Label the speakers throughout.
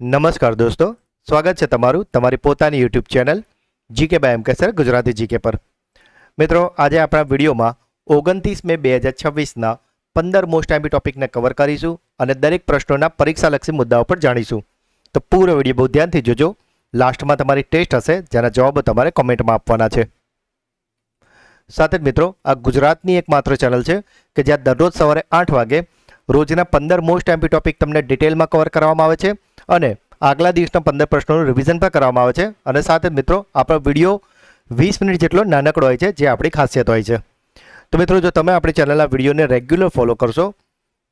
Speaker 1: નમસ્કાર દોસ્તો, સ્વાગત છે તમારું તમારી પોતાની YouTube channel GK by M K sir Gujarati GK પર. મિત્રો, આજે આપણા વિડીયોમાં 29 મે 2026ના 15 મોસ્ટ આઈએમપી ટોપિકને કવર કરીશું અને દરેક પ્રશ્નોના પરીક્ષાલક્ષી મુદ્દાઓ પર જાણીશું. તો પૂરો વિડીયો બહુ ધ્યાનથી જોજો. લાસ્ટમાં તમારી ટેસ્ટ હશે જેના જવાબો તમારે કોમેન્ટમાં આપવાના છે. સાથે જ મિત્રો, આ ગુજરાતની એકમાત્ર ચેનલ છે કે જ્યાં દરરોજ સવારે 8 વાગે રોજના 15 મોસ્ટ આઈએમપી ટોપિક તમને ડિટેલમાં કવર કરવામાં આવે છે અને આગલા દિવસના 15 પ્રશ્નોનું રિવિઝન પણ કરવામાં આવે છે. અને સાથે જ મિત્રો, આપણો વિડીયો 20 મિનિટ જેટલો નાનકડો હોય છે, જે આપણી ખાસિયત હોય છે. તો મિત્રો, જો તમે આપણી ચેનલના વિડીયોને રેગ્યુલર ફોલો કરશો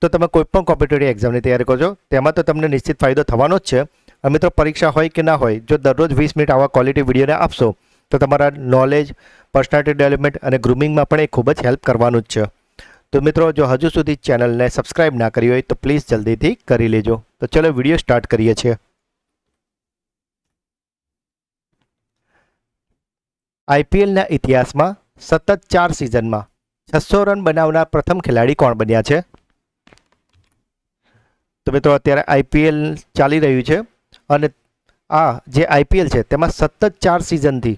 Speaker 1: તો તમે કોઈપણ કોમ્પિટિટિવ એક્ઝામની તૈયારી કરજો તેમાં તો તમને નિશ્ચિત ફાયદો થવાનો જ છે. અને મિત્રો, પરીક્ષા હોય કે ના હોય, જો દરરોજ 20 મિનિટ આવા ક્વોલિટી વિડીયોને આપશો તો તમારા નોલેજ, પર્સનાલિટી ડેવલપમેન્ટ અને ગ્રૂમિંગમાં પણ એ ખૂબ જ હેલ્પ કરવાનું જ છે. તો મિત્રો, જો હજુ સુધી ચેનલને સબસ્ક્રાઇબ ના કરી હોય તો પ્લીઝ જલ્દીથી કરી લેજો. તો ચલો વિડીયો સ્ટાર્ટ કરીએ છીએ. આઈપીએલના ઇતિહાસમાં સતત 4 સિઝનમાં 600 રન બનાવનાર પ્રથમ ખેલાડી કોણ બન્યા છે? તો મિત્રો, અત્યારે આઈપીએલ ચાલી રહ્યું છે અને આ જે આઈપીએલ છે તેમાં સતત 4 સિઝનથી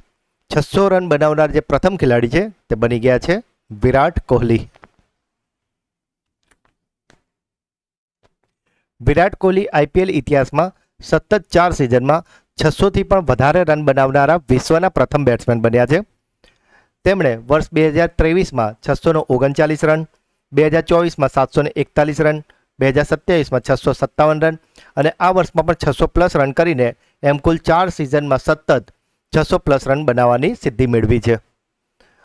Speaker 1: 600 રન બનાવનાર જે પ્રથમ ખેલાડી છે તે બની ગયા છે વિરાટ કોહલી. વિરાટ કોહલી આઈપીએલ ઇતિહાસમાં સતત 4 સિઝનમાં 600થી પણ વધારે રન બનાવનારા વિશ્વના પ્રથમ બેટ્સમેન બન્યા છે. તેમણે વર્ષ 2023માં 639 રન, 2024માં 741 રન, 2027માં 657 રન અને આ વર્ષમાં પણ 600+ રન કરીને એમ કુલ 4 સિઝનમાં સતત 600+ રન બનાવવાની સિદ્ધિ મેળવી છે.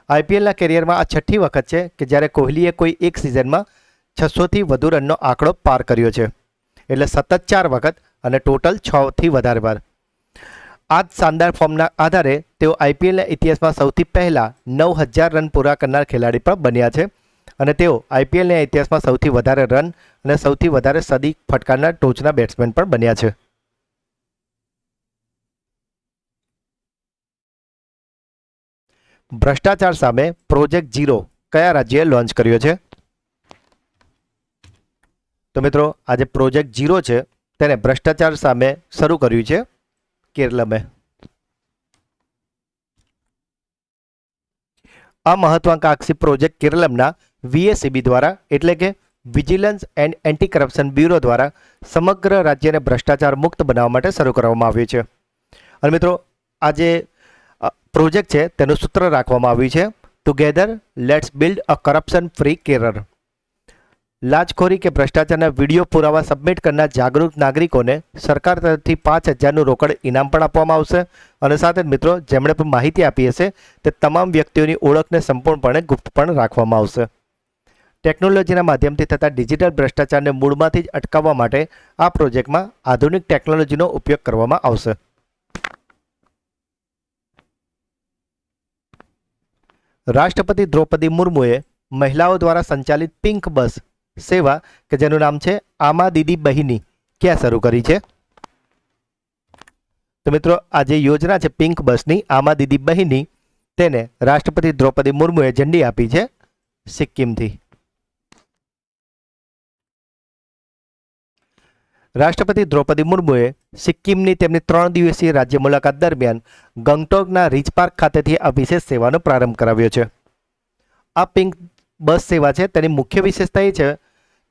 Speaker 1: આઈપીએલના કેરિયરમાં આ છઠ્ઠી વખત છે કે જ્યારે કોહલીએ કોઈ એક સિઝનમાં 600થી વધુ રનનો આંકડો પાર કર્યો છે. એટલે સતત 4 વખત અને ટોટલ 6થી વધારે વાર. આ જ શાનદાર ફોર્મના આધારે તેઓ આઈપીએલના ઇતિહાસમાં સૌથી પહેલાં 9000 રન પૂરા કરનાર ખેલાડી પણ બન્યા છે અને તેઓ આઈપીએલના ઇતિહાસમાં સૌથી વધારે રન અને સૌથી વધારે સદી ફટકારનાર ટોચના બેટ્સમેન પણ બન્યા છે. ભ્રષ્ટાચાર સામે પ્રોજેક્ટ ઝીરો કયા રાજ્યએ લોન્ચ કર્યો છે? તો મિત્રો, આ જે પ્રોજેક્ટ ઝીરો છે તેને ભ્રષ્ટાચાર સામે શરૂ કર્યું છે કેરળમે. આ મહત્વાકાંક્ષી પ્રોજેક્ટ કેરળમના વીએસીબી દ્વારા એટલે કે vigilance and anti corruption bureau દ્વારા સમગ્ર રાજ્યને ભ્રષ્ટાચાર મુક્ત બનાવવા માટે શરૂ કરવામાં આવ્યું છે. અને મિત્રો, આ જે પ્રોજેક્ટ છે તેનું સૂત્ર રાખવામાં આવ્યું છે together let's build a corruption free Kerala. લાંચખોરી કે ભ્રષ્ટાચારના વિડીયો પુરાવા સબમિટ કરનાર જાગૃત નાગરિકોને સરકાર તરફથી 5000નું રોકડ ઇનામ પણ આપવામાં આવશે. અને સાથે જ મિત્રો, જેમણે પણ માહિતી આપી હશે તે તમામ વ્યક્તિઓની ઓળખને સંપૂર્ણપણે ગુપ્ત પણ રાખવામાં આવશે. ટેકનોલોજીના માધ્યમથી થતા ડિજિટલ ભ્રષ્ટાચારને મૂળમાંથી જ અટકાવવા માટે આ પ્રોજેક્ટમાં આધુનિક ટેકનોલોજીનો ઉપયોગ કરવામાં આવશે. રાષ્ટ્રપતિ દ્રૌપદી મુર્મુએ મહિલાઓ દ્વારા સંચાલિત પિંક બસ સેવા કે જેનું નામ છે આમા દીદી બહિની ક્યાં શરૂ કરી છે? તો મિત્રો, આ જે યોજના છે પિંક બસની આમા દીદી બહિની તેને રાષ્ટ્રપતિ દ્રૌપદી મુર્મુએ ઝંડી આપી છે સિક્કિમથી. રાષ્ટ્રપતિ દ્રૌપદી મુર્મુએ સિક્કિમની તેમની 3 દિવસીય રાજ્ય મુલાકાત દરમિયાન ગંગટોકના રીચ પાર્ક ખાતેથી આ વિશેષ સેવાનો પ્રારંભ કરાવ્યો છે. આ પિંક બસ સેવા છે તેની મુખ્ય વિશેષતા એ છે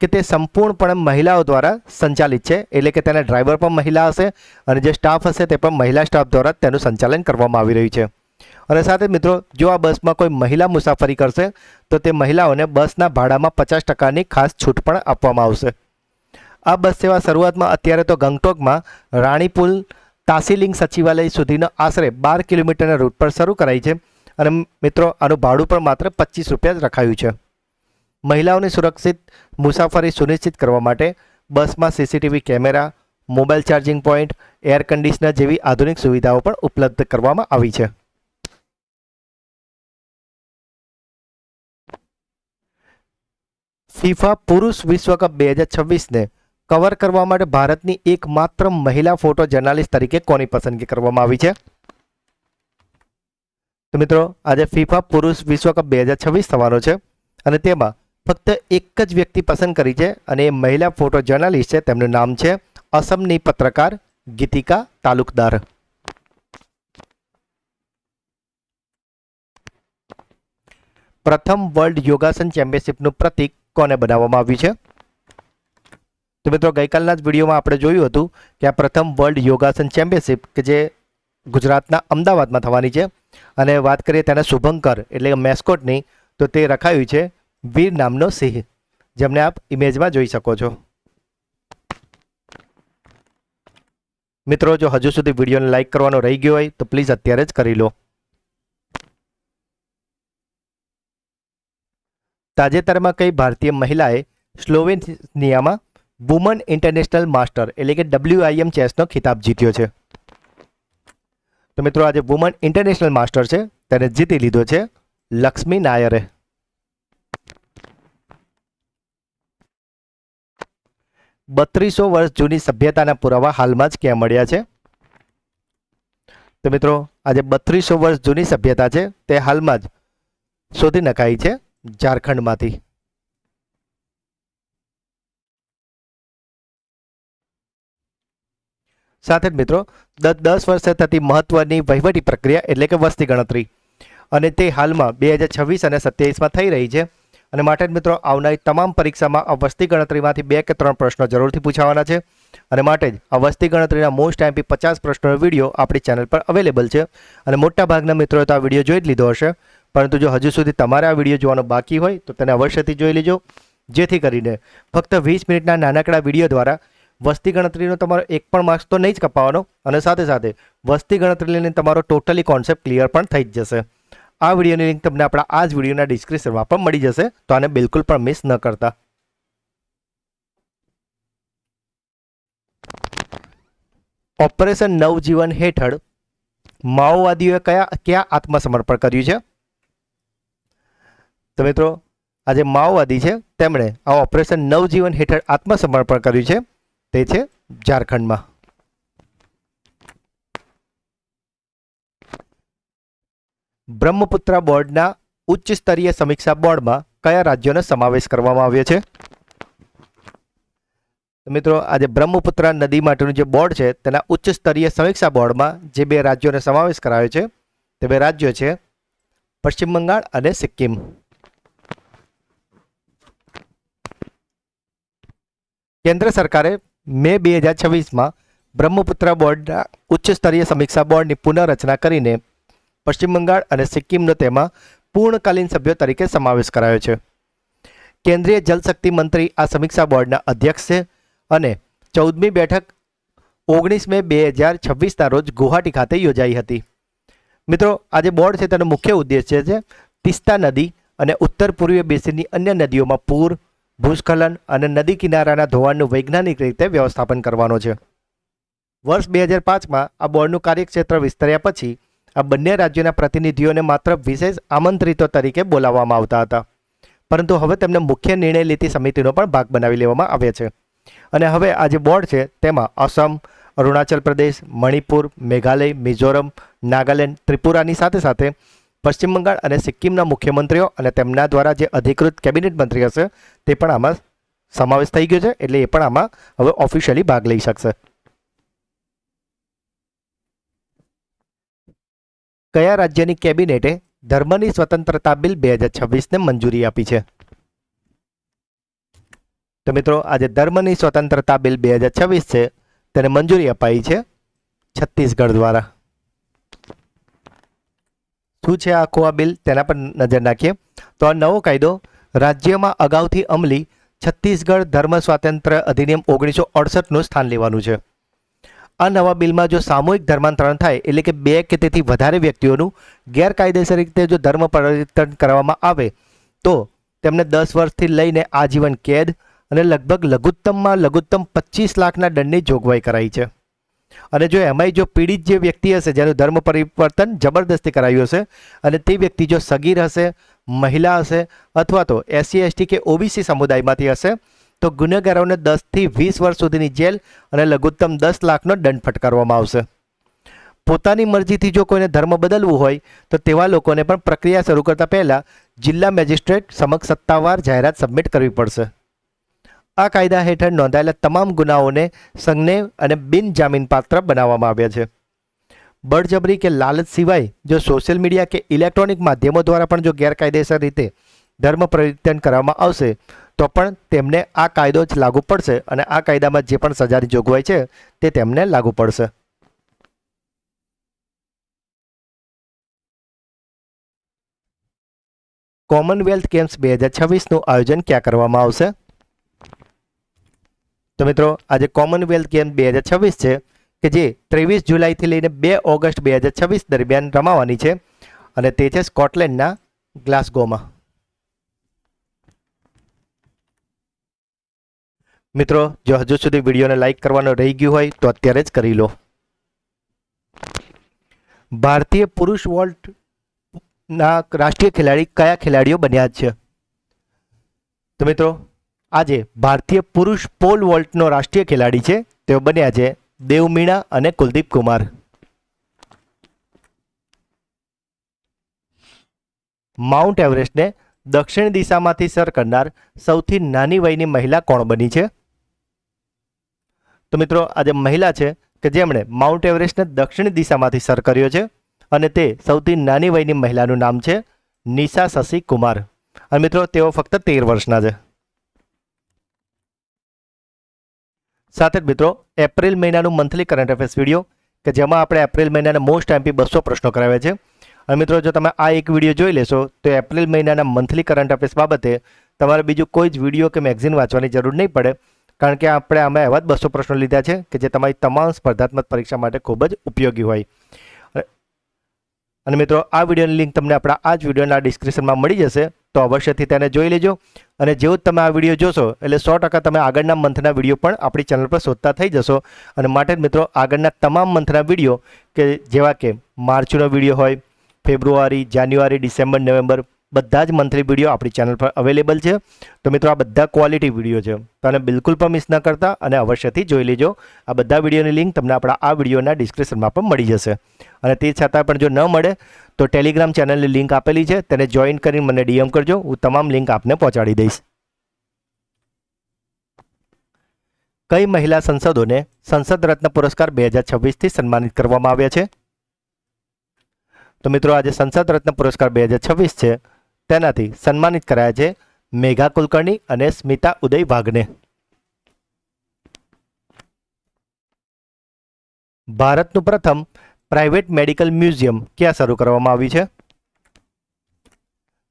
Speaker 1: કે તે સંપૂર્ણપણે મહિલાઓ દ્વારા સંચાલિત છે. એટલે કે તેના ડ્રાઈવર પણ મહિલા હશે અને જે સ્ટાફ હશે તે પણ મહિલા સ્ટાફ દ્વારા તેનું સંચાલન કરવામાં આવી રહ્યું છે. અને સાથે મિત્રો, જો આ બસમાં કોઈ મહિલા મુસાફરી કરશે તો તે મહિલાઓને બસના ભાડામાં 50%ની ખાસ છૂટ પણ આપવામાં આવશે. આ બસ સેવા શરૂઆતમાં અત્યારે તો ગંગટોકમાં રાણીપુલ તાસીલિંગ સચિવાલય સુધીનો આશરે 12 કિલોમીટરના રૂટ પર શરૂ કરાઈ છે. અને મિત્રો, આનું ભાડું પણ માત્ર 25 રૂપિયા જ રખાયું છે. મહિલાઓની સુરક્ષિત મુસાફરી સુનિશ્ચિત કરવા માટે બસમાં CCTV camera, mobile charging point, air conditioner જેવી આધુનિક સુવિધાઓ પણ ઉપલબ્ધ કરવામાં આવી છે. ફિફા પુરુષ વિશ્વકપ 2026ને કવર કરવા માટે ભારતની એકમાત્ર મહિલા ફોટો જર્નાલિસ્ટ તરીકે કોની પસંદગી કરવામાં આવી છે? તો મિત્રો, આજે ફિફા પુરુષ વિશ્વકપ 2026 થવાનો છે અને તેમાં ફક્ત એક જ વ્યક્તિ પસંદ કરી છે અને એ મહિલા ફોટો જર્નાલિસ્ટ છે. તેમનું નામ છે અસમની પત્રકાર ગીતિકા તાલુકદાર. પ્રથમ વર્લ્ડ યોગાસન ચેમ્પિયનશિપનું પ્રતીક કોને બનાવવામાં આવ્યું છે? તો મિત્રો ગઈકાલના જ વિડીયોમાં આપણે જોયું હતું કે આ પ્રથમ વર્લ્ડ યોગાસન ચેમ્પિયનશિપ કે જે ગુજરાતના અમદાવાદમાં થવાની છે, અને વાત કરીએ તેના શુભંકર એટલે કે મેસ્કોટની, તો તે રખાયું છે વીર નામનો સિંહ, જેમને આપ ઇમેજમાં જોઈ શકો છો. મિત્રો જો હજુ સુધી વિડીયોને લાઇક કરવાનો રહી ગયો હોય તો પ્લીઝ અત્યારે જ કરી લો. તાજેતરમાં કઈ ભારતીય મહિલાએ સ્લોવેનિયામાં વુમન ઇન્ટરનેશનલ માસ્ટર એટલે કે WIM ચેસનો ખિતાબ જીત્યો છે? તો મિત્રો આજે વુમન ઇન્ટરનેશનલ માસ્ટર છે તેને જીતી લીધો છે લક્ષ્મી નાયરે. 3200 વર્ષ જૂની સભ્યતાના પુરાવા હાલમાં જ ક્યાં મળ્યા છે? તો મિત્રો આજે 3200 વર્ષ જૂની સભ્યતા છે તે હાલમાં જ શોધી નખાઈ છે ઝારખંડમાંથી. સાથે જ મિત્રો 10 વર્ષે થતી મહત્વની વહીવટી પ્રક્રિયા એટલે કે વસ્તી ગણતરી, અને તે હાલમાં 2026 અને 27માં થઈ રહી છે. અને માટે જ મિત્રો આવનારી તમામ પરીક્ષામાં આ વસ્તી ગણતરીમાંથી 2 કે 3 પ્રશ્નો જરૂરથી પૂછાવાના છે. અને માટે જ આ વસ્તી ગણતરીના મોસ્ટ MP 50 પ્રશ્નોનો વિડીયો આપણી ચેનલ પર અવેલેબલ છે. અને મોટા ભાગના મિત્રોએ તો આ વિડીયો જોઈ જ લીધો હશે, પરંતુ જો હજુ સુધી તમારે આ વિડીયો જોવાનો બાકી હોય તો તેને અવશ્યથી જોઈ લેજો, જેથી કરીને ફક્ત 20 મિનિટના નાનકડા વિડીયો દ્વારા વસ્તી ગણતરીનો તમારો એક પણ માર્ક્સ તો નહીં જ કપાવવાનો, અને સાથે સાથે વસ્તી ગણતરી લઈને તમારો ટોટલી કોન્સેપ્ટ ક્લિયર પણ થઈ જ જશે. આ વિડીયોની લિંક તમને આપણા આ જ વિડીયોના ડિસ્ક્રિપ્શનમાં પણ મળી જશે, તો આને બિલકુલ પણ મિસ ન કરતા. ઓપરેશન નવજીવન હેઠળ માઓવાદીઓએ ક્યાં આત્મસમર્પણ કર્યું છે? તો મિત્રો આ જે માઓવાદી છે તેમણે આ ઓપરેશન નવજીવન હેઠળ આત્મસમર્પણ કર્યું છે તે છે ઝારખંડમાં. બ્રહ્મપુત્રા બોર્ડના ઉચ્ચ સ્તરીય સમીક્ષા બોર્ડમાં કયા રાજ્યોનો સમાવેશ કરવામાં આવ્યો છે? તો મિત્રો આજે બ્રહ્મપુત્રા નદી માટેનું જે બોર્ડ છે તેના ઉચ્ચ સ્તરીય સમીક્ષા બોર્ડમાં જે 2 રાજ્યોનો સમાવેશ કરાયો છે તે 2 રાજ્યો છે પશ્ચિમ બંગાળ અને સિક્કિમ. કેન્દ્ર સરકારે મે 2026માં બ્રહ્મપુત્રા બોર્ડના ઉચ્ચ સ્તરીય સમીક્ષા બોર્ડની પુનઃરચના કરીને પશ્ચિમ બંગાળ અને સિક્કિમનો તેમાં પૂર્ણકાલીન સભ્યો તરીકે સમાવેશ કરાયો છે. કેન્દ્રીય જલશક્તિ મંત્રી આ સમીક્ષા બોર્ડના અધ્યક્ષ છે, અને 14મી બેઠક 19 મે 2026ના રોજ ગુવાહાટી ખાતે યોજાઈ હતી. મિત્રો આ જે બોર્ડ છે તેનો મુખ્ય ઉદ્દેશ્ય છે તીસ્તા નદી અને ઉત્તર પૂર્વીય બેસિનની અન્ય નદીઓમાં પૂર, ભૂસ્ખલન અને નદી કિનારાના ધોવાણનું વૈજ્ઞાનિક રીતે વ્યવસ્થાપન કરવાનો છે. વર્ષ 2005માં આ બોર્ડનું કાર્યક્ષેત્ર વિસ્તર્યા પછી આ બંને રાજ્યોના પ્રતિનિધિઓને માત્ર વિશેષ આમંત્રિતો તરીકે બોલાવવામાં આવતા હતા, પરંતુ હવે તેમને મુખ્ય નિર્ણય લેતી સમિતિનો પણ ભાગ બનાવી લેવામાં આવ્યા છે. અને હવે આ જે બોર્ડ છે તેમાં અસમ, અરુણાચલ પ્રદેશ, મણિપુર, મેઘાલય, મિઝોરમ, નાગાલેન્ડ, ત્રિપુરાની સાથે સાથે પશ્ચિમ બંગાળ અને સિક્કિમના મુખ્યમંત્રીઓ અને તેમના દ્વારા જે અધિકૃત કેબિનેટ મંત્રી હશે તે પણ આમાં સમાવેશ થઈ ગયો છે, એટલે એ પણ આમાં હવે ઓફિશિયલી ભાગ લઈ શકશે. કયા રાજ્યની કેબિનેટે ધર્મની સ્વતંત્રતા બિલ 2026ને મંજૂરી આપી છે? તો મિત્રો આજે ધર્મની સ્વતંત્રતા બિલ 2026 છે તેને મંજૂરી અપાઈ છે છત્તીસગઢ દ્વારા. શું છે આખો આ બિલ તેના પર નજર નાખીએ તો આ નવો કાયદો રાજ્યમાં અગાઉથી અમલી છત્તીસગઢ ધર્મ સ્વાતંત્ર્ય અધિનિયમ 1968નું સ્થાન લેવાનું છે. આ નવા બિલમાં જો સામૂહિક ધર્માંતરણ થાય એટલે કે 2 કે તેથી વધારે વ્યક્તિઓનું ગેરકાયદેસર રીતે જો ધર્મ પરિવર્તન કરવામાં આવે તો તેમને 10 વર્ષથી લઈને આજીવન કેદ અને લગભગ લઘુત્તમમાં લઘુત્તમ 25 લાખના દંડની જોગવાઈ કરાઈ છે. અને જો એમાંય જો પીડિત જે વ્યક્તિ હશે જેનું ધર્મ પરિવર્તન જબરદસ્તી કરાયું હશે અને તે વ્યક્તિ જો સગીર હશે, મહિલા હશે અથવા તો SC ST કે OBC સમુદાયમાંથી હશે તો ગુનેગારોને 10 થી 20 વર્ષ સુધીની જેલ અને લઘુત્તમ 10 લાખનો દંડ ફટકારવામાં આવશે. પોતાની મરજીથી જો કોઈને ધર્મ બદલવું હોય તો તેવા લોકોને પણ પ્રક્રિયા શરૂ કરતા પહેલા જિલ્લા મેજિસ્ટ્રેટ સમક્ષ સત્તાવાર જાહેરાત સબમિટ કરવી પડશે. આ કાયદા હેઠળ નોંધાયેલા તમામ ગુનાઓને સંજ્ઞેય અને બિનજામીનપાત્ર બનાવવામાં આવ્યા છે. બળજબરી કે લાલચ સિવાય જો સોશિયલ મીડિયા કે ઇલેક્ટ્રોનિક માધ્યમો દ્વારા પણ જો ગેરકાયદેસર રીતે ધર્મ પરિવર્તન કરવામાં આવશે તો પણ તેમને આ કાયદો જ લાગુ પડશે અને આ કાયદામાં જે પણ સજાની જોગવાઈ છે તે તેમને લાગુ પડશે. કોમનવેલ્થ ગેમ્સ 2026નું આયોજન ક્યાં કરવામાં આવશે? તો મિત્રો આજે કોમનવેલ્થ ગેમ્સ 2026 છે કે જે 23 જુલાઈથી લઈને 2 ઓગસ્ટ 2026 દરમિયાન રમાવાની છે અને તે છે સ્કોટલેન્ડના ગ્લાસગોમાં. મિત્રો જો હજુ સુધી વિડીયોને લાઈક કરવાનો રહી ગયું હોય તો અત્યારે જ કરી લો. ભારતીય પુરુષ વોલ્ટના રાષ્ટ્રીય ખેલાડી કયા ખેલાડીઓ બન્યા છે? તો મિત્રો આજે ભારતીય પુરુષ પોલ વોલ્ટનો રાષ્ટ્રીય ખેલાડી છે તેઓ બન્યા છે દેવ મીણા અને કુલદીપ કુમાર. માઉન્ટ એવરેસ્ટને દક્ષિણ દિશામાંથી સર કરનાર સૌથી નાની વયની મહિલા કોણ બની છે? તો મિત્રો આજે મહિલા છે કે જેમણે માઉન્ટ એવરેસ્ટને દક્ષિણ દિશામાંથી સર કર્યો છે અને તે સૌથી નાની વયની મહિલાનું નામ છે નિશા શશી કુમાર અને મિત્રો તેઓ ફક્ત 13 વર્ષના છે. સાથે જ મિત્રો એપ્રિલ મહિનાનું મંથલી કરંટ અફેર્સ વિડીયો કે જેમાં આપણે એપ્રિલ મહિનાના મોસ્ટ એમપી 200 પ્રશ્નો કરાવ્યા છે અને મિત્રો જો તમે આ એક વિડીયો જોઈ લેશો તો એપ્રિલ મહિનાના મંથલી કરંટ અફેર્સ બાબતે તમારે બીજું કોઈ જ વિડીયો કે મેગઝીન વાંચવાની જરૂર નહીં પડે, કારણ કે આપણે આમાં એવા જ 200 પ્રશ્નો લીધા છે કે જે તમારી તમામ સ્પર્ધાત્મક પરીક્ષા માટે ખૂબ જ ઉપયોગી હોય. અને મિત્રો આ વિડીયોની લિંક તમને આપણા આ જ વિડીયોના ડિસ્ક્રિપ્શનમાં મળી જશે, તો અવશ્યથી તેને જોઈ લેજો. અને જેવું જ તમે આ વિડીયો જોશો એટલે 100% તમે આગળના મંથના વિડીયો પણ આપણી ચેનલ પર શોધતા થઈ જશો. અને માટે જ મિત્રો આગળના તમામ મંથના વિડીયો કે જેવા કે માર્ચનો વિડીયો હોય, ફેબ્રુઆરી, જાન્યુઆરી, ડિસેમ્બર, નવેમ્બર બધા જ મંથલી વિડીયો આપણી ચેનલ પર અવેલેબલ છે. તો મિત્રો આ બધા ક્વોલિટી વિડીયો છે તો આને બિલકુલ પણ મિસ ન કરતા અને અવશ્યથી જોઈ લેજો. આ બધા વિડીયોની લિંક તમને આપણા આ વિડીયોના ડિસ્ક્રિપ્શનમાં પણ મળી જશે. અને તે છતાં પણ જો ન મળે તો ટેલિગ્રામ ચેનલની લિંક આપેલી છે, તેને જોઈન કરીને મને ડીએમ કરજો, હું તમામ લિંક આપને પહોંચાડી દઈશ. કઈ મહિલા સંસદોને સંસદ રત્ન પુરસ્કાર 2026થી સન્માનિત કરવામાં આવ્યા છે? તો મિત્રો આજે સંસદ રત્ન પુરસ્કાર 2026 છે તેનાથી સન્માનિત કરાયા છે મેઘા કુલકર્ણી અને સ્મિતા ઉદય વાઘને. ભારતનું પ્રથમ પ્રાઇવેટ મેડિકલ મ્યુઝિયમ ક્યાં શરૂ કરવામાં આવ્યું છે?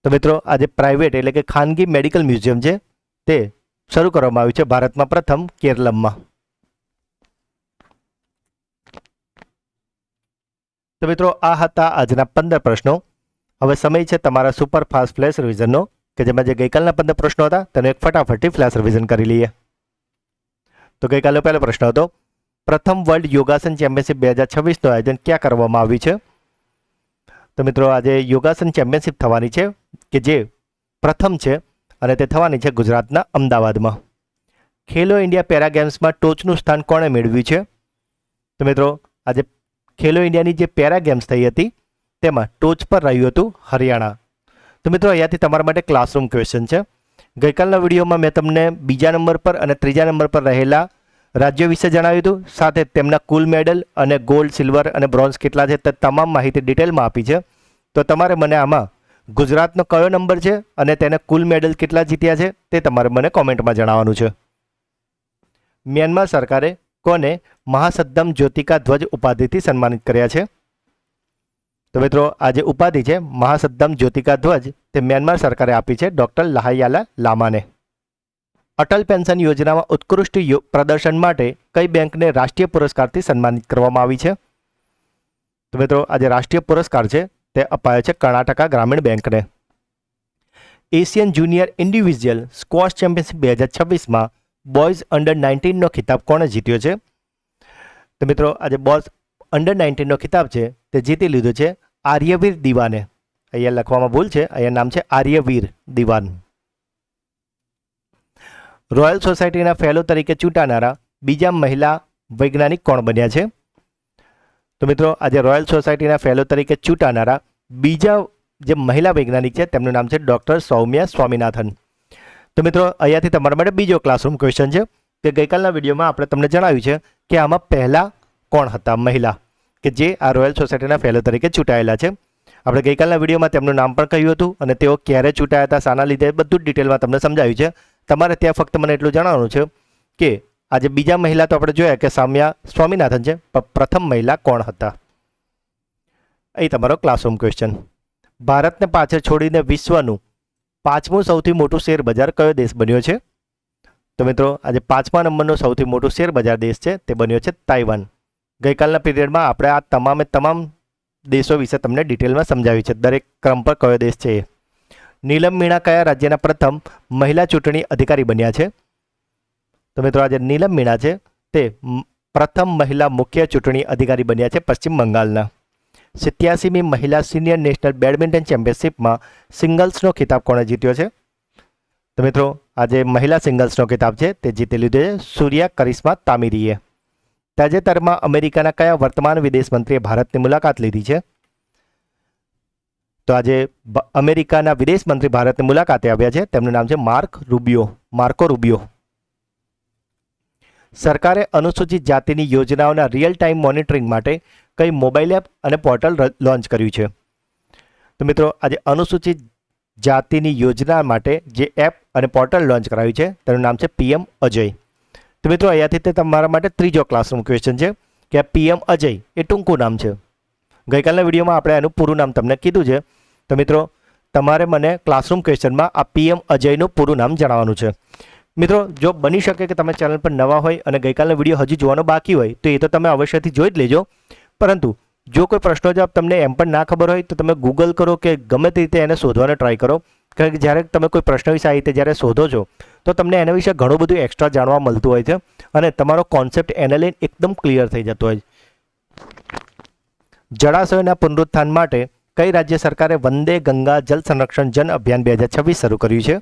Speaker 1: તો મિત્રો આજે પ્રાઇવેટ એટલે કે ખાનગી મેડિકલ મ્યુઝિયમ છે તે શરૂ કરવામાં આવ્યું છે ભારતમાં પ્રથમ કેરળમાં. તો મિત્રો આ હતા આજના 15 પ્રશ્નો. હવે સમય છે તમારા સુપરફાસ્ટ ફ્લેશ રિવિઝનનો કે જેમાં જે ગઈકાલના 15 પ્રશ્નો હતા તેને એક ફટાફટથી ફ્લેશ રિવિઝન કરી લઈએ. તો ગઈકાલનો પહેલો પ્રશ્ન હતો પ્રથમ વર્લ્ડ યોગાસન ચેમ્પિયનશિપ 2026નું આયોજન ક્યાં કરવામાં આવ્યું છે? તો મિત્રો આજે યોગાસન ચેમ્પિયનશિપ થવાની છે કે જે પ્રથમ છે અને તે થવાની છે ગુજરાતના અમદાવાદમાં. ખેલો ઇન્ડિયા પેરા ગેમ્સમાં ટોચનું સ્થાન કોણે મેળવ્યું છે? તો મિત્રો આજે ખેલો ઇન્ડિયાની જે પેરા ગેમ્સ થઈ હતી તેમાં ટોચ પર રહ્યું હતું હરિયાણા. તો મિત્રો અહીંયાથી તમારા માટે ક્લાસરૂમ ક્વેશ્ચન છે. ગઈકાલના વિડીયોમાં મેં તમને બીજા નંબર પર અને ત્રીજા નંબર પર રહેલા રાજ્યો વિશે જણાવ્યું હતું, સાથે તેમના કુલ મેડલ અને ગોલ્ડ, સિલ્વર અને બ્રોન્ઝ કેટલા છે તે તમામ માહિતી ડિટેલમાં આપી છે. તો તમારે મને આમાં ગુજરાતનો કયો નંબર છે અને તેને કુલ મેડલ કેટલા જીત્યા છે તે તમારે મને કોમેન્ટમાં જણાવવાનું છે. મ્યાનમાર સરકારે કોને મહાસદ્દામ જ્યોતિકા ધ્વજ ઉપાધિથી સન્માનિત કર્યા છે? તો મિત્રો આ જે ઉપાધિ છે મહાસદ્દામ જ્યોતિકા ધ્વજ તે મ્યાનમાર સરકારે આપી છે ડૉક્ટર લાહાયાલા લામાને. અટલ પેન્શન યોજનામાં ઉત્કૃષ્ટ પ્રદર્શન માટે કઈ બેંકને રાષ્ટ્રીય પુરસ્કારથી સન્માનિત કરવામાં આવી છે? તો મિત્રો આજે રાષ્ટ્રીય પુરસ્કાર છે તે અપાયો છે કર્ણાટકા ગ્રામીણ બેંકને. Asian junior individual squash championship 2026માં બોયઝ અંડર 19નો ખિતાબ કોણે જીત્યો છે? તો મિત્રો આજે બોયઝ અંડર 19નો ખિતાબ છે તે જીતી લીધો છે આર્યવીર દિવાને. અહીંયા લખવામાં ભૂલ છે, અહીંયા નામ છે આર્યવીર દિવાન. રોયલ સોસાયટીના ફેલો તરીકે ચૂંટાનારા બીજા મહિલા વૈજ્ઞાનિક કોણ બન્યા છે? તો મિત્રો આજે રોયલ સોસાયટીના ફેલો તરીકે ચૂંટાનારા બીજા જે મહિલા વૈજ્ઞાનિક છે તેમનું નામ છે ડૉક્ટર સૌમ્યા સ્વામીનાથન. તો મિત્રો અહીંયાથી તમારા માટે બીજો ક્લાસરૂમ ક્વેશ્ચન છે કે ગઈકાલના વિડીયોમાં આપણે તમને જણાવ્યું છે કે આમાં પહેલાં કોણ હતા મહિલા કે જે આ રોયલ સોસાયટીના ફેલો તરીકે ચૂંટાયેલા છે. આપણે ગઈકાલના વિડીયોમાં તેમનું નામ પણ કહ્યું હતું અને તેઓ ક્યારે ચૂંટાયા હતા, શાના લીધે, બધું જ ડિટેલમાં તમને સમજાવ્યું છે. તમારે ત્યાં ફક્ત મને એટલું જણાવવાનું છે કે આજે બીજા મહિલા તો આપણે જોયા કે સામ્યા સ્વામીનાથન છે, પણ પ્રથમ મહિલા કોણ હતા. અહીં તમારો ક્લાસરૂમ ક્વેશ્ચન. ભારતને પાછળ છોડીને વિશ્વનું 5મું સૌથી મોટું શેર બજાર કયો દેશ બન્યો છે? તો મિત્રો આજે 5મા નંબરનો સૌથી મોટું શેર બજાર દેશ છે તે બન્યો છે તાઇવાન. ગઈકાલના પીરિયડમાં આપણે આ તમામ દેશો વિશે તમને ડિટેલમાં સમજાવ્યું છે, દરેક ક્રમ પર કયો દેશ છે એ. નીલમ મીણા કયા રાજ્યના પ્રથમ મહિલા ચૂંટણી અધિકારી બન્યા છે? તો મિત્રો આજે નીલમ મીણા છે તે પ્રથમ મહિલા મુખ્ય ચૂંટણી અધિકારી બન્યા છે પશ્ચિમ બંગાળના. 87મી મહિલા સિનિયર નેશનલ બેડમિન્ટન ચેમ્પિયનશિપમાં સિંગલ્સનો ખિતાબ કોણે જીત્યો છે? તો મિત્રો આજે મહિલા સિંગલ્સનો ખિતાબ છે તે જીતી લીધો છે સૂર્યા કરિશ્મા તામિરીએ. તાજેતરમાં અમેરિકાના કયા વર્તમાન વિદેશ મંત્રીએ ભારતની મુલાકાત લીધી છે? તો આજે અમેરિકાના વિદેશ મંત્રી ભારતની મુલાકાતે આવ્યા છે, તેમનું નામ છે માર્કો રૂબિયો. સરકારે અનુસૂચિત જાતિની યોજનાઓના રિયલ ટાઈમ મોનિટરિંગ માટે કઈ મોબાઈલ એપ અને પોર્ટલ લોન્ચ કર્યું છે? તો મિત્રો આજે અનુસૂચિત જાતિની યોજના માટે જે એપ અને પોર્ટલ લોન્ચ કરાયું છે તેનું નામ છે PM અજય. તો મિત્રો અહીંયાથી તે તમારા માટે ત્રીજો ક્લાસરૂમ ક્વેશ્ચન છે કે આ PM અજય એ ટૂંકું નામ છે. ગઈકાલના વિડીયોમાં આપણે એનું પૂરું નામ તમને કીધું છે. તો મિત્રો તમારે મને ક્લાસરૂમ ક્વેશ્ચનમાં આ PM અજયનું પૂરું નામ જણાવવાનું છે. મિત્રો જો બની શકે કે તમે ચેનલ પર નવા હોય અને ગઈકાલનો વિડીયો હજી જોવાનો બાકી હોય તો એ તો તમે અવશ્યથી જોઈ જ લેજો, પરંતુ જો કોઈ પ્રશ્નો જવાબ તમને એમ પણ ના ખબર હોય તો તમે ગૂગલ કરો કે ગમે તે રીતે એને શોધવાનો ટ્રાય કરો, કારણ કે જ્યારે તમે કોઈ પ્રશ્ન વિશે આ રીતે જ્યારે શોધો છો તો તમને એના વિશે ઘણું બધું એક્સ્ટ્રા જાણવા મળતું હોય છે અને તમારો કોન્સેપ્ટ એને લઈને એકદમ ક્લિયર થઈ જતો હોય છે. જળાશયોના પુનરુત્થાન માટે કઈ રાજ્ય સરકારે વંદે ગંગા જલ સંરક્ષણ જન અભિયાન 2026 શરૂ કર્યું છે?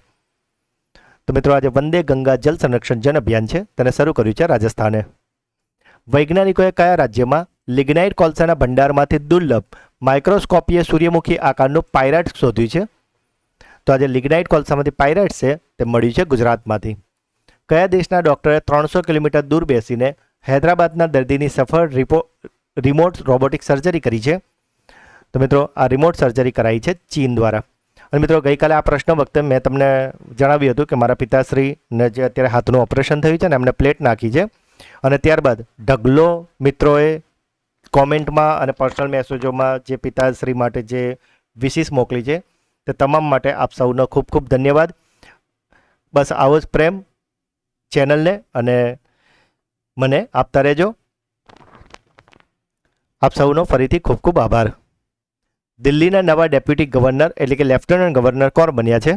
Speaker 1: તો મિત્રો આજે વંદે ગંગા જલ સંરક્ષણ જન અભિયાન છે તેને શરૂ કર્યું છે રાજસ્થાને. વૈજ્ઞાનિકોએ કયા રાજ્યમાં લિગ્નાઇટ કોલસાના ભંડારમાંથી દુર્લભ માઇક્રોસ્કોપીય સૂર્યમુખી આકારનું પાયરાઇટ શોધ્યું છે? તો આજે લિગ્નાઇટ કોલસામાંથી પાયરાઇટ છે તે મળ્યું છે ગુજરાતમાંથી. કયા દેશના ડોક્ટરે 300 કિલોમીટર દૂર બેસીને હૈદરાબાદના દર્દીની સફળ રિમોટ રોબોટિક સર્જરી કરી છે? તો મિત્રો આ રિમોટ સર્જરી કરાઈ છે ચીન દ્વારા. અને મિત્રો ગઈકાલે આ પ્રશ્ન વખતે મેં તમને જણાવ્યું હતું કે મારા પિતાશ્રીને જે અત્યારે હાથનું ઓપરેશન થયું છે ને એમને પ્લેટ નાખી છે અને ત્યારબાદ ઢગલો મિત્રોએ કોમેન્ટમાં અને પર્સનલ મેસેજોમાં જે પિતાશ્રી માટે જે વિશિસ મોકલી છે તે તમામ માટે આપ સૌનો ખૂબ ખૂબ ધન્યવાદ. બસ આવો જ પ્રેમ ચેનલને અને મને આપતા રહેજો. આપ સૌનો ફરીથી ખૂબ ખૂબ આભાર. દિલ્હીના નવા ડેપ્યુટી ગવર્નર એટલે કે લેફ્ટનન્ટ ગવર્નર કોણ બન્યા છે?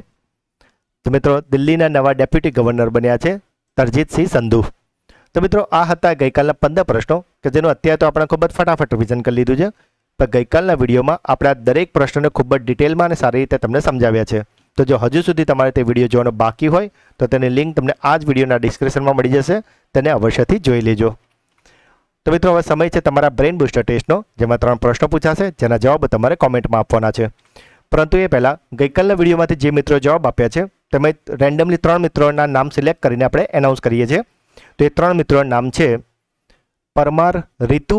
Speaker 1: તો મિત્રો દિલ્હીના નવા ડેપ્યુટી ગવર્નર બન્યા છે તરજીતસિંહ સંધુ. તો મિત્રો આ હતા ગઈકાલના 15 પ્રશ્નો કે જેનું અત્યારે તો આપણે ખૂબ જ ફટાફટ રિવિઝન કરી લીધું છે, પણ ગઈકાલના વિડીયોમાં આપણે આ દરેક પ્રશ્નોને ખૂબ જ ડિટેલમાં અને સારી રીતે તમને સમજાવ્યા છે. તો જો હજુ સુધી તમારે તે વિડીયો જોવાનો બાકી હોય તો તેની લિંક તમને આ જ વિડીયોના ડિસ્ક્રિપ્શનમાં મળી જશે, તેને અવશ્યથી જોઈ લેજો. તો મિત્રો હવે સમય છે તમારા બ્રેઇન બૂસ્ટર ટેસ્ટનો, જેમાં 3 પ્રશ્નો પૂછાશે જેના જવાબ તમારે કોમેન્ટમાં આપવાના છે. પરંતુ એ પહેલાં ગઈકાલના વિડીયોમાંથી જે મિત્રો જવાબ આપ્યા છે તેમાં રેન્ડમલી 3 મિત્રોના નામ સિલેક્ટ કરીને આપણે એનાઉન્સ કરીએ છીએ. તો એ 3 મિત્રોના નામ છે પરમાર રીતુ,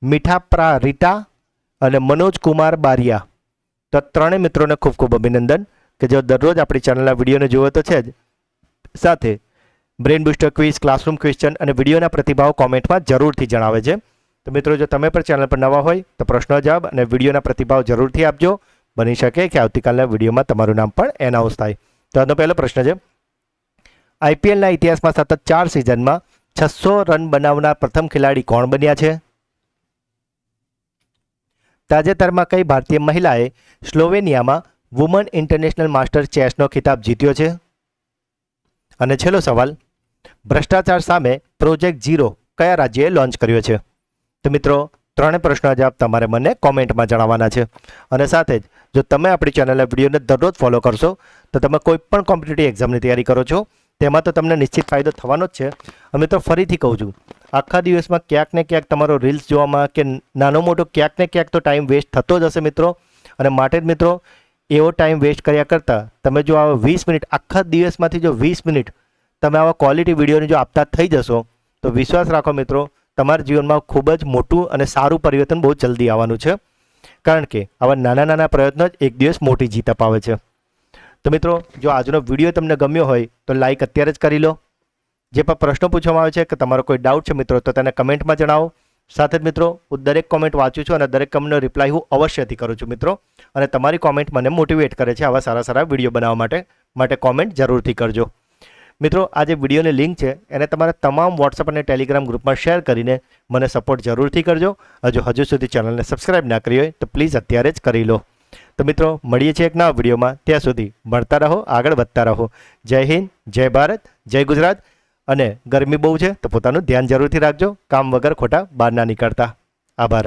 Speaker 1: મીઠાપ્રા રીટા અને મનોજ કુમાર બારિયા. તો 3 મિત્રોને ખૂબ ખૂબ અભિનંદન કે જેઓ દરરોજ આપણી ચેનલના વિડીયોને જુઓ તો છે જ, સાથે brain booster quiz, classroom question અને વિડીયોના પ્રતિભાવ કોમેન્ટમાં જરૂરથી જણાવે છે. તો મિત્રો જો તમે પણ ચેનલ પર નવા હોય તો પ્રશ્નો જવાબ અને વિડીયોના પ્રતિભાવ જરૂરથી આપજો. બની શકે કે આવતીકાલના વિડીયોમાં તમારું નામ પણ એનાઉન્સ થાય. તો આજનો પહેલો પ્રશ્ન છે, IPLના ઇતિહાસમાં સતત 4 સિઝનમાં 600 રન બનાવનાર પ્રથમ ખેલાડી કોણ બન્યા છે? તાજેતરમાં કઈ ભારતીય મહિલાએ સ્લોવેનિયામાં વુમન ઇન્ટરનેશનલ માસ્ટર ચેસનો ખિતાબ જીત્યો છે? અને છેલ્લો સવાલ, ભ્રષ્ટાચાર સામે પ્રોજેક્ટ ઝીરો કયા રાજ્યએ લોન્ચ કર્યો છે? તો મિત્રો 3 પ્રશ્નોના જવાબ તમારે મને કોમેન્ટમાં જણાવવાના છે. અને સાથે જ જો તમે આપણી ચેનલના વિડીયોને દરરોજ ફોલો કરશો તો તમે કોઈ પણ કોમ્પિટિટિવ એક્ઝામની તૈયારી કરો છો તેમાં તો તમને નિશ્ચિત ફાયદો થવાનો જ છે. અને મિત્રો ફરીથી કહું છું, આખા દિવસમાં ક્યાંક ને ક્યાંક તમારો રીલ્સ જોવામાં કે નાનો મોટો ક્યાંક ને ક્યાંક તો ટાઈમ વેસ્ટ થતો જ હશે મિત્રો. અને માટે જ મિત્રો એવો ટાઈમ વેસ્ટ કર્યા કરતાં તમે જો આવા 20 મિનિટ આખા દિવસમાંથી જો 20 મિનિટ તમે આવા ક્વોલિટી વિડીયોને જો આપતા થઈ જશો તો વિશ્વાસ રાખો મિત્રો, તમારા જીવનમાં ખૂબ જ મોટું અને સારું પરિવર્તન બહુ જલ્દી આવવાનું છે. કારણ કે આવા નાના નાના પ્રયત્નો જ એક દિવસ મોટી જીત અપાવે છે. તો મિત્રો, જો આજનો વિડીયો તમને ગમ્યો હોય તો લાઈક અત્યારે જ કરી લો. જે પણ પ્રશ્નો પૂછવામાં આવે છે કે તમારો કોઈ ડાઉટ છે મિત્રો તો તેને કમેન્ટમાં જણાવો. સાથે જ મિત્રો, હું દરેક કોમેન્ટ વાંચું છું અને દરેક કમેન્ટનો રિપ્લાય હું અવશ્યથી કરું છું મિત્રો. અને તમારી કોમેન્ટ મને મોટિવેટ કરે છે આવા સારા સારા વિડીયો બનાવવા માટે કોમેન્ટ જરૂરથી કરજો. મિત્રો, આ જે વિડીયોની લિંક છે એને તમારા તમામ વોટ્સઅપ અને ટેલિગ્રામ ગ્રુપમાં શેર કરીને મને સપોર્ટ જરૂરથી કરજો. હજુ સુધી ચેનલને સબસ્ક્રાઈબ ના કરી હોય તો પ્લીઝ અત્યારે જ કરી લો. તો મિત્રો, મળીએ છીએ એક નવા વિડીયોમાં. ત્યાં સુધી ભણતા રહો, આગળ વધતા રહો. જય હિન્દ, જય ભારત, જય ગુજરાત. અને ગરમી બહુ છે તો પોતાનું ધ્યાન જરૂરથી રાખજો. કામ વગર ખોટા બહાર ના નીકળતા. આભાર.